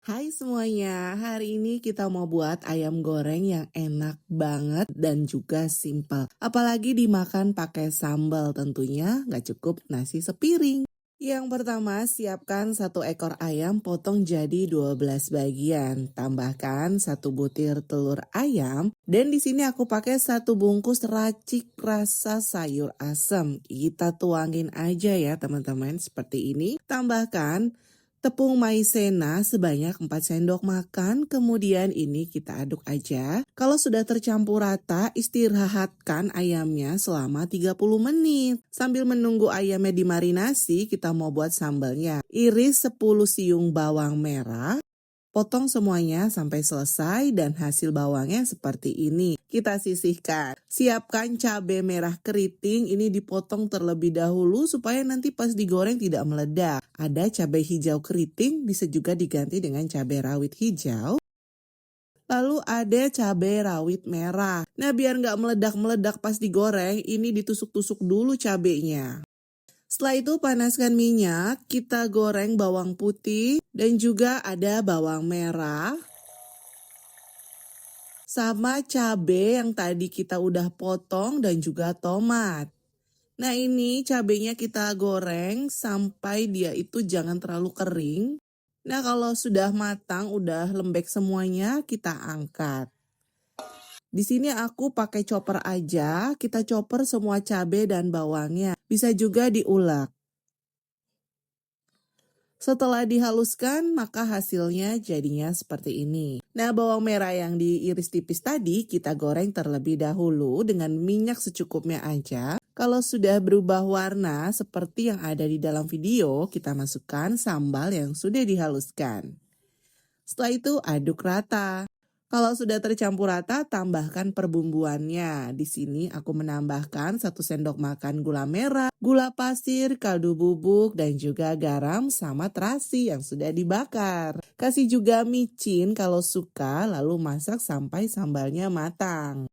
Hai semuanya, hari ini kita mau buat ayam goreng yang enak banget dan juga simpel. Apalagi dimakan pakai sambal tentunya nggak cukup nasi sepiring. Yang pertama, siapkan 1 ekor ayam potong jadi 12 bagian. Tambahkan 1 butir telur ayam. Dan di sini aku pakai 1 bungkus racik rasa sayur asem. Kita tuangin aja ya teman-teman seperti ini. Tambahkan tepung maizena sebanyak 4 sendok makan, kemudian ini kita aduk aja. Kalau sudah tercampur rata, istirahatkan ayamnya selama 30 menit. Sambil menunggu ayamnya dimarinasi, kita mau buat sambalnya. Iris 10 siung bawang merah. Potong semuanya sampai selesai dan hasil bawangnya seperti ini. Kita sisihkan. Siapkan cabai merah keriting, ini dipotong terlebih dahulu supaya nanti pas digoreng tidak meledak. Ada cabai hijau keriting, bisa juga diganti dengan cabai rawit hijau. Lalu ada cabai rawit merah. Nah biar nggak meledak-meledak pas digoreng, ini ditusuk-tusuk dulu cabainya. Setelah itu panaskan minyak, kita goreng bawang putih dan juga ada bawang merah. Sama cabai yang tadi kita udah potong dan juga tomat. Nah ini cabainya kita goreng sampai dia itu jangan terlalu kering. Nah kalau sudah matang, udah lembek semuanya, kita angkat. Di sini aku pakai chopper aja, kita chopper semua cabai dan bawangnya. Bisa juga diulek. Setelah dihaluskan, maka hasilnya jadinya seperti ini. Nah, bawang merah yang diiris tipis tadi kita goreng terlebih dahulu dengan minyak secukupnya aja. Kalau sudah berubah warna seperti yang ada di dalam video, kita masukkan sambal yang sudah dihaluskan. Setelah itu aduk rata. Kalau sudah tercampur rata, tambahkan perbumbuannya. Di sini aku menambahkan 1 sendok makan gula merah, gula pasir, kaldu bubuk, dan juga garam sama terasi yang sudah dibakar. Kasih juga micin kalau suka, lalu masak sampai sambalnya matang.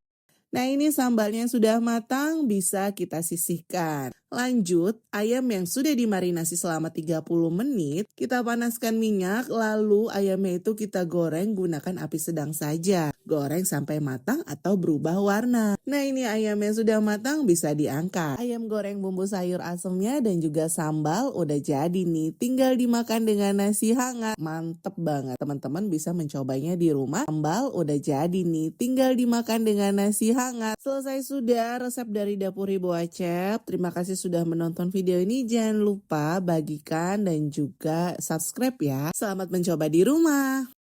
Nah ini sambalnya sudah matang, bisa kita sisihkan. Lanjut, ayam yang sudah dimarinasi selama 30 menit, kita panaskan minyak, lalu ayamnya itu kita goreng gunakan api sedang saja. Goreng sampai matang atau berubah warna. Nah ini ayam yang sudah matang bisa diangkat. Ayam goreng bumbu sayur asemnya dan juga sambal udah jadi nih. Tinggal dimakan dengan nasi hangat. Mantep banget. Teman-teman bisa mencobanya di rumah. Sambal udah jadi nih. Tinggal dimakan dengan nasi hangat. Selesai sudah resep dari Dapur Ibu Acep. Terima kasih sudah menonton video ini. Jangan lupa bagikan dan juga subscribe ya. Selamat mencoba di rumah.